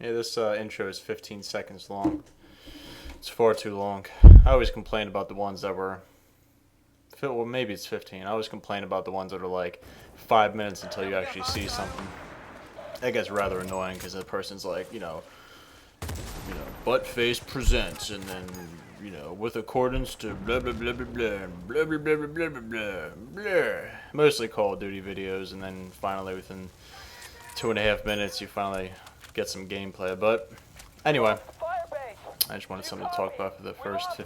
Yeah, this intro is 15 seconds long. It's far too long. I always complain about the ones that were, well, maybe it's 15. I always complain about the ones that are like 5 minutes until you actually see something. That gets rather annoying because the person's like, butt face presents, and then, with accordance to blah blah blah blah blah blah blah blah blah blah blah blah. Mostly Call of Duty videos, and then finally within 2.5 minutes you finally get some gameplay. But anyway, I just wanted something to talk about for the first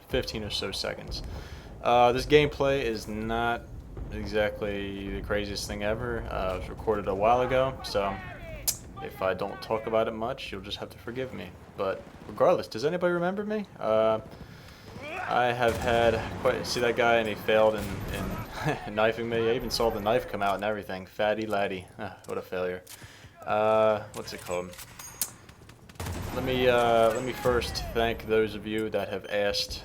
15 or so seconds. This gameplay is not exactly the craziest thing ever. It was recorded a while ago, so if I don't talk about it much, you'll just have to forgive me. But regardless, does anybody remember me? I have had quite... See that guy, and he failed in knifing me? I even saw the knife come out and everything. Fatty laddie. What a failure. What's it called? Let me first thank those of you that have asked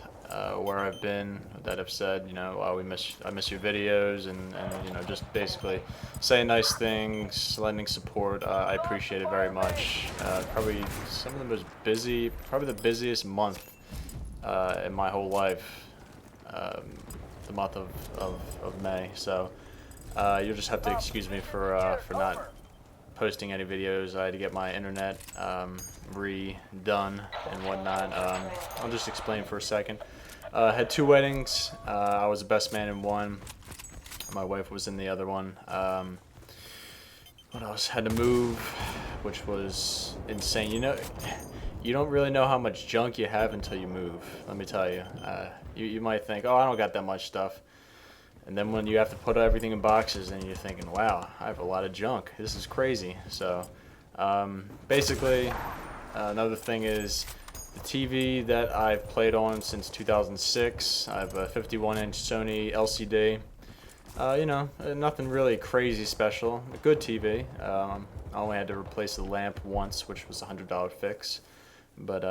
where I've been, that have said, I miss your videos, and just basically saying nice things, lending support. I appreciate it very much. Probably some of the most busy, probably the busiest month in my whole life, the month of May. So you'll just have to excuse me for not posting any videos. I had to get my internet redone and whatnot. I'll just explain for a second. Had 2 weddings. I was the best man in one. My wife was in the other one. What else? Had to move, which was insane. You don't really know how much junk you have until you move. Let me tell you. You might think, oh, I don't got that much stuff. And then when you have to put everything in boxes, and you're thinking, wow, I have a lot of junk. This is crazy. So basically, another thing is the TV that I've played on since 2006. I have a 51-inch Sony LCD. Nothing really crazy special. A good TV. I only had to replace the lamp once, which was a $100 fix. But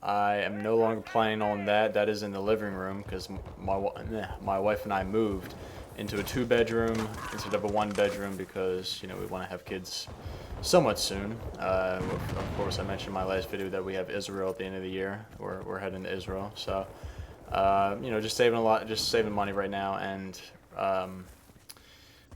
I am no longer playing on that. That is in the living room because my wife and I moved into a 2-bedroom instead of a 1-bedroom because we want to have kids somewhat soon. Of course, I mentioned in my last video that we have Israel at the end of the year. We're heading to Israel, so just saving money right now, and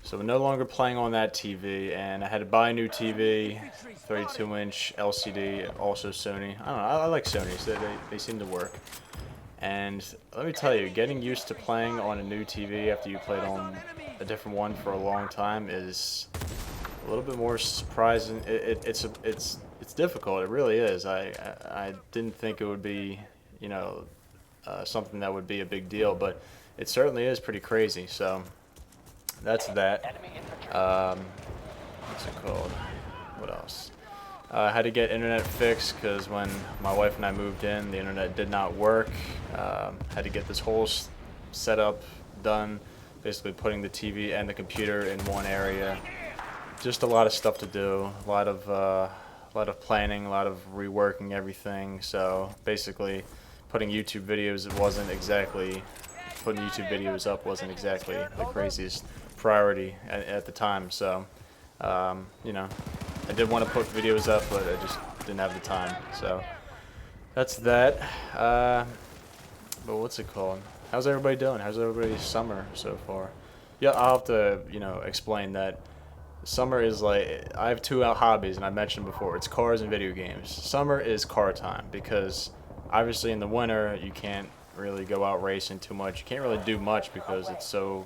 so we're no longer playing on that TV, and I had to buy a new TV, 32-inch LCD, also Sony. I don't know, I like Sonys. They seem to work. And let me tell you, getting used to playing on a new TV after you played on a different one for a long time is a little bit more surprising. It's difficult. It really is. I didn't think it would be, something that would be a big deal, but it certainly is pretty crazy. So that's that. What's it called? What else? I had to get internet fixed because when my wife and I moved in, the internet did not work. Had to get this whole setup done, basically putting the TV and the computer in one area. Just a lot of stuff to do, a lot of planning, a lot of reworking everything. So basically, putting YouTube videos up wasn't exactly the craziest priority at the time. So I did want to put videos up, but I just didn't have the time. So that's that. But what's it called? How's everybody doing? How's everybody's summer so far? Yeah, I'll have to explain that. Summer is like, I have 2 hobbies, and I mentioned before, it's cars and video games. Summer is car time because obviously in the winter you can't really go out racing too much. You can't really do much because it's so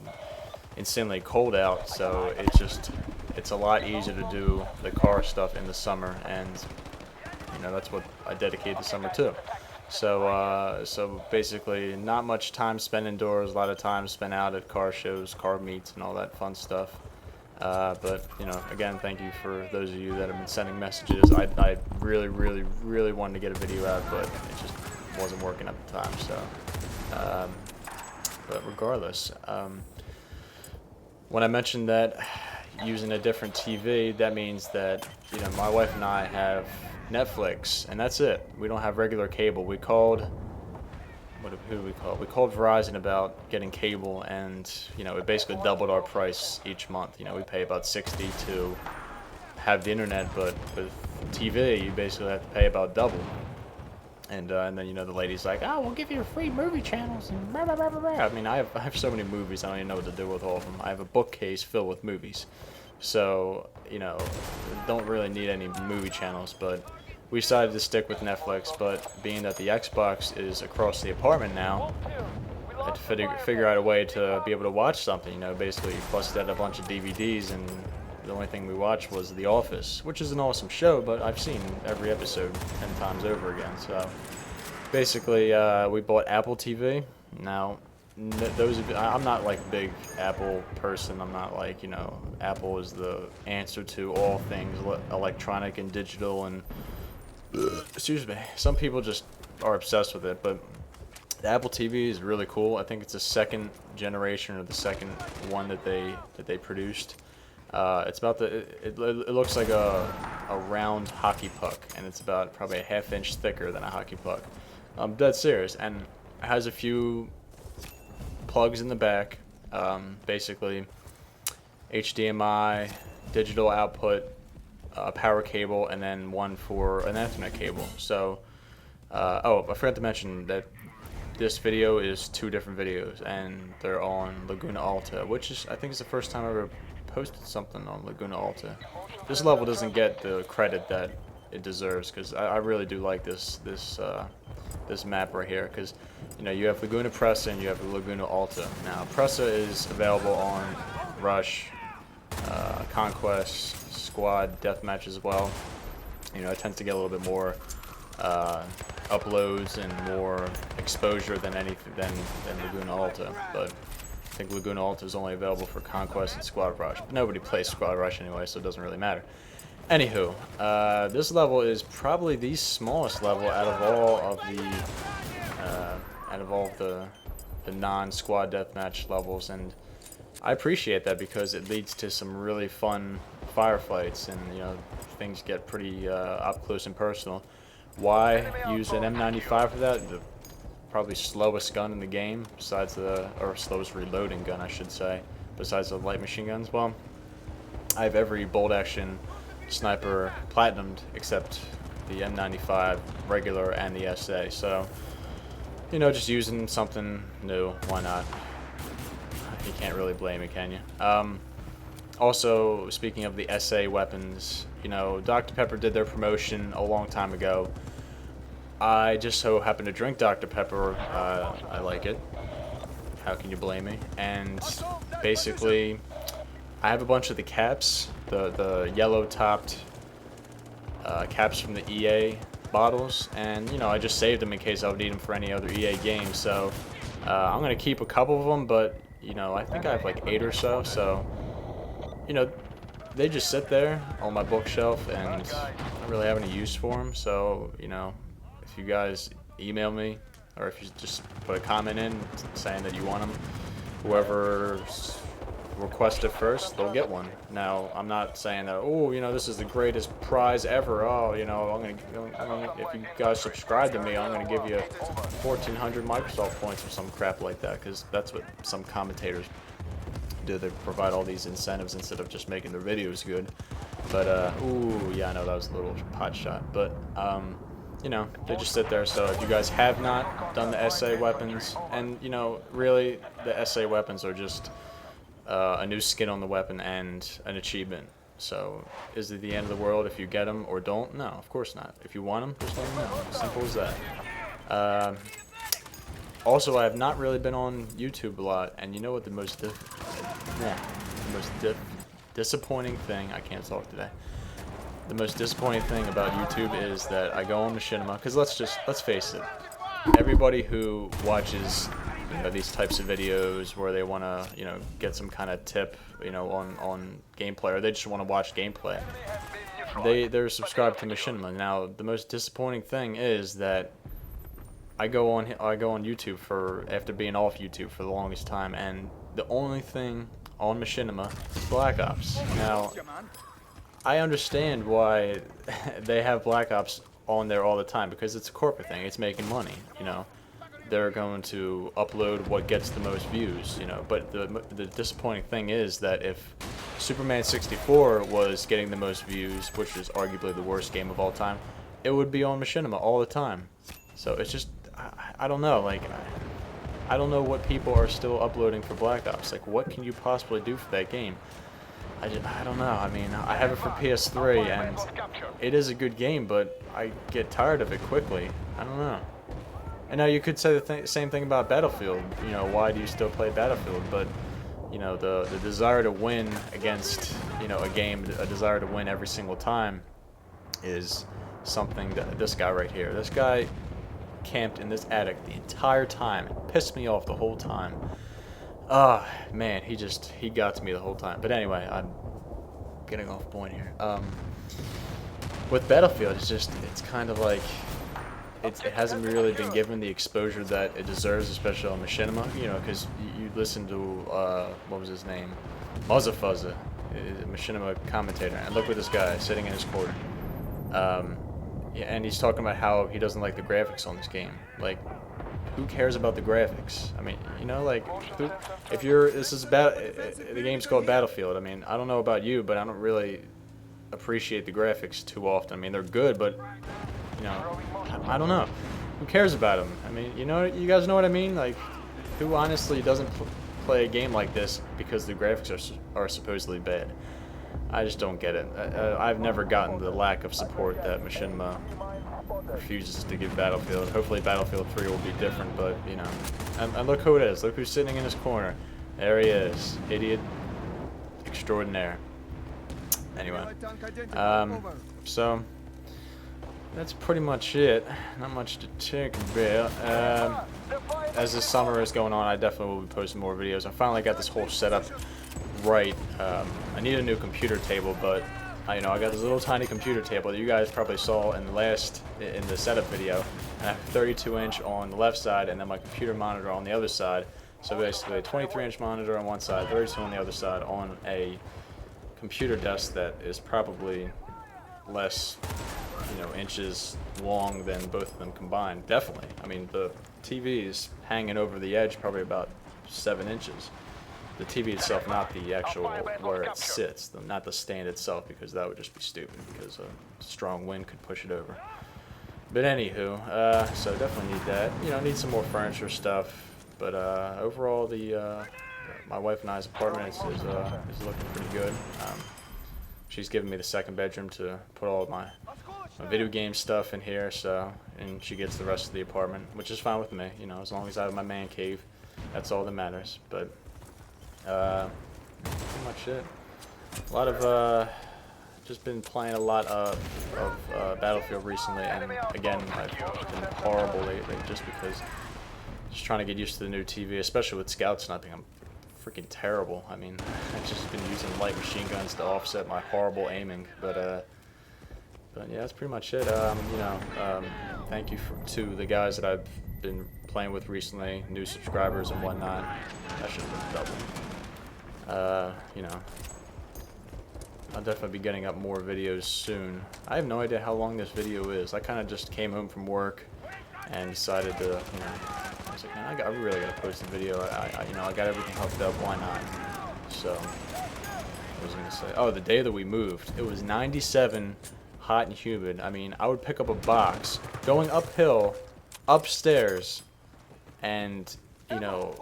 insanely cold out. So it's a lot easier to do the car stuff in the summer, and that's what I dedicate the summer to. So basically, not much time spent indoors. A lot of time spent out at car shows, car meets, and all that fun stuff. But again, thank you for those of you that have been sending messages. I really, really, really wanted to get a video out, but it just wasn't working at the time. So, but regardless, when I mentioned that using a different TV, that means that my wife and I have Netflix, and that's it. We don't have regular cable. We called. Who do we call? We called Verizon about getting cable, and it basically doubled our price each month. We pay about $60 to have the internet, but with TV, you basically have to pay about double. And then, you know, the lady's like, oh, we'll give you free movie channels and blah, blah, blah, blah, blah. I mean, I have so many movies, I don't even know what to do with all of them. I have a bookcase filled with movies. So, you know, don't really need any movie channels, but we decided to stick with Netflix. But being that the Xbox is across the apartment now, I had to figure out a way to be able to watch something. You know, basically busted out a bunch of DVDs, and the only thing we watched was The Office, which is an awesome show, but I've seen every episode 10 times over again. So basically, we bought Apple TV. Now, I'm not like a big Apple person. I'm not like, you know, Apple is the answer to all things electronic and digital, and excuse me, some people just are obsessed with it. But the Apple TV is really cool. I think it's the second generation, or the second one that they produced. It's about it looks like a round hockey puck, and it's about probably a half-inch thicker than a hockey puck. I'm dead serious, and it has a few plugs in the back, basically HDMI, digital output, power cable, and then one for an Ethernet cable. So, oh, I forgot to mention that this video is 2 different videos, and they're on Laguna Alta, which is, I think, is the first time I ever posted something on Laguna Alta. This level doesn't get the credit that it deserves, because I really do like this map right here, because, you know, you have Laguna Pressa and you have Laguna Alta. Now, Pressa is available on Rush, Conquest, Squad, Deathmatch as well. You know, it tends to get a little bit more uploads and more exposure than Laguna Alta, but I think Laguna Alta is only available for Conquest and Squad Rush, but nobody plays Squad Rush anyway, so it doesn't really matter. Anywho, this level is probably the smallest level out of all of the non-squad deathmatch levels, and I appreciate that because it leads to some really fun firefights, and, you know, things get pretty up close and personal. Why use an M95 for that? The probably slowest gun in the game, besides or slowest reloading gun, I should say, besides the light machine guns. Well, I have every bolt action sniper platinumed except the M95 regular and the SA, so, you know, just using something new, why not? You can't really blame me, can you? Also, speaking of the SA weapons, you know, Dr. Pepper did their promotion a long time ago. I just so happen to drink Dr. Pepper. I like it. How can you blame me? And basically, I have a bunch of the caps, the yellow-topped caps from the EA bottles, and, you know, I just saved them in case I would need them for any other EA game. So I'm gonna keep a couple of them, but, you know, I think I have like 8 or so. So, you know, they just sit there on my bookshelf, and I don't really have any use for them. So, you know, if you guys email me, or if you just put a comment in saying that you want them, whoever request it first, they'll get one. Now, I'm not saying that, oh, you know, this is the greatest prize ever. Oh, you know, if you guys subscribe to me, I'm gonna give you 1,400 Microsoft points or some crap like that, because that's what some commentators do. They provide all these incentives instead of just making their videos good. But ooh, yeah, I know that was a little pot shot, but you know, they just sit there. So if you guys have not done the SA weapons, and, you know, really the SA weapons are just a new skin on the weapon and an achievement. So is it the end of the world if you get them or don't? No, of course not. If you want them, just let me know. Simple as that. Also, I have not really been on YouTube a lot, and you know what the most disappointing thing, I can't talk today. The most disappointing thing about YouTube is that I go on Machinima, because let's face it, everybody who watches, you know, these types of videos where they want to, you know, get some kind of tip, you know, on gameplay, or they just want to watch gameplay, they're subscribed to Machinima. Now, the most disappointing thing is that I go on YouTube after being off YouTube for the longest time, and the only thing on Machinima is Black Ops. Now, I understand why they have Black Ops on there all the time, because it's a corporate thing. It's making money, you know. They're going to upload what gets the most views, you know. But the disappointing thing is that if Superman 64 was getting the most views, which is arguably the worst game of all time, it would be on Machinima all the time. So it's just, I don't know, like, I don't know what people are still uploading for Black Ops. Like, what can you possibly do for that game? I don't know. I mean, I have it for PS3, and it is a good game, but I get tired of it quickly. I don't know. And now you could say the same thing about Battlefield. You know, why do you still play Battlefield? But, you know, the desire to win against, you know, a game, a desire to win every single time is something that this guy right here, this guy camped in this attic the entire time. It pissed me off the whole time. Ah, man, he got to me the whole time. But anyway, I'm getting off point here. With Battlefield, it's kind of like, it hasn't really been given the exposure that it deserves, especially on Machinima, you know, because you listen to, what was his name? Muzzafuzza, a Machinima commentator, and look at this guy sitting in his corner. Yeah, and he's talking about how he doesn't like the graphics on this game. Like, who cares about the graphics? I mean, you know, like, the game's called Battlefield. I mean, I don't know about you, but I don't really appreciate the graphics too often. I mean, they're good, but, you know, I don't know. Who cares about them? I mean, you know, you guys know what I mean? Like, who honestly doesn't play a game like this because the graphics are supposedly bad? I just don't get it. I've never gotten the lack of support that Machinima refuses to give Battlefield. Hopefully Battlefield 3 will be different, but, you know. And look who it is. Look who's sitting in his corner. There he is. Idiot extraordinaire. Anyway. So, that's pretty much it. Not much to talk about. As the summer is going on, I definitely will be posting more videos. I finally got this whole setup right. I need a new computer table, but you know, I got this little tiny computer table that you guys probably saw in the setup video. And I have a 32-inch on the left side, and then my computer monitor on the other side. So basically, a 23-inch monitor on one side, 32 on the other side, on a computer desk that is probably less, you know, inches long than both of them combined. Definitely. I mean, the TV is hanging over the edge, probably about 7 inches. The TV itself, not the actual where it sits, not the stand itself, because that would just be stupid, because a strong wind could push it over. But anywho, so definitely need that. You know, need some more furniture stuff. But overall, my wife and I's apartment is looking pretty good. She's given me the second bedroom to put all of my video game stuff in here, so, and she gets the rest of the apartment, which is fine with me. You know, as long as I have my man cave, that's all that matters. But pretty much it. A lot of just been playing a lot of Battlefield recently, and again, I've been horrible lately just because just trying to get used to the new TV, especially with scout sniping. I'm freaking terrible. I mean, I've just been using light machine guns to offset my horrible aiming, but yeah, that's pretty much it. You know, thank you to the guys that I've been playing with recently, new subscribers and whatnot. That should have been double. You know, I'll definitely be getting up more videos soon. I have no idea how long this video is. I kind of just came home from work and decided to, you know, I was like, man, I really gotta post a video. You know, I got everything hooked up. Why not? So, I was gonna say, oh, the day that we moved, it was 97, hot and humid. I mean, I would pick up a box, going uphill, upstairs, and you know,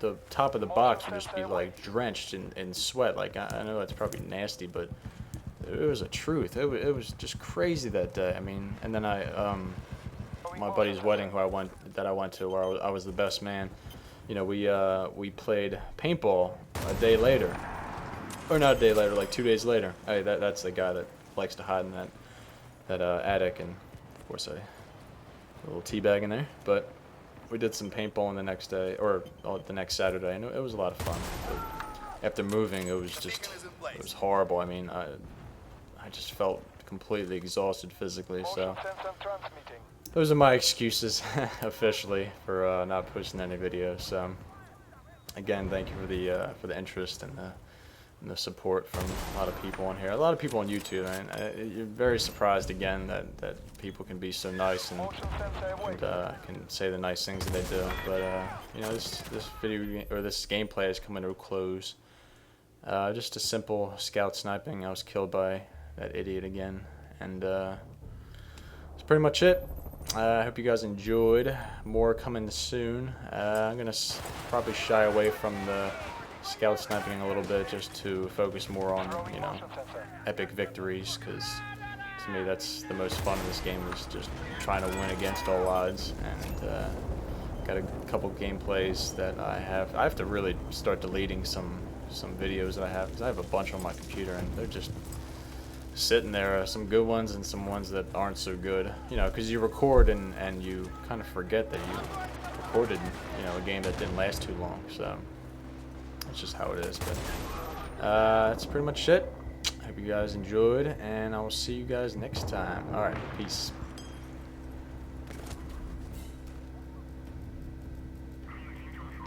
the top of the box would just be like drenched in sweat. Like, I know that's probably nasty, but it was a truth. It was just crazy that day. I mean, and then my buddy's wedding that I went to, where I was the best man. You know, we played paintball a day later, or not a day later, like 2 days later. Hey, that's the guy that likes to hide in that attic, and of course a little teabag in there. But we did some paintballing the next day, or the next Saturday, and it was a lot of fun. But after moving, it was horrible. I mean, I just felt completely exhausted physically. So those are my excuses officially for not posting any videos. So again, thank you for the interest and the support from a lot of people on here. A lot of people on YouTube, and you're very surprised again that people can be so nice and can say the nice things that they do. But you know, this video or this gameplay is coming to a close. Just a simple scout sniping. I was killed by that idiot again, and that's pretty much it. I hope you guys enjoyed. More coming soon. I'm gonna probably shy away from the scout sniping a little bit, just to focus more on, you know, epic victories, because to me that's the most fun in this game, is just trying to win against all odds. And got a couple gameplays that I have to really start deleting some videos that I have, because I have a bunch on my computer and they're just sitting there, some good ones and some ones that aren't so good, you know, because you record and you kind of forget that you recorded, you know, a game that didn't last too long. So that's just how it is. But that's pretty much it. Hope you guys enjoyed, and I will see you guys next time. Alright, peace.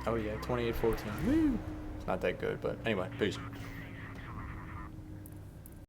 Oh yeah, 28-14. Woo! It's not that good, but anyway, peace.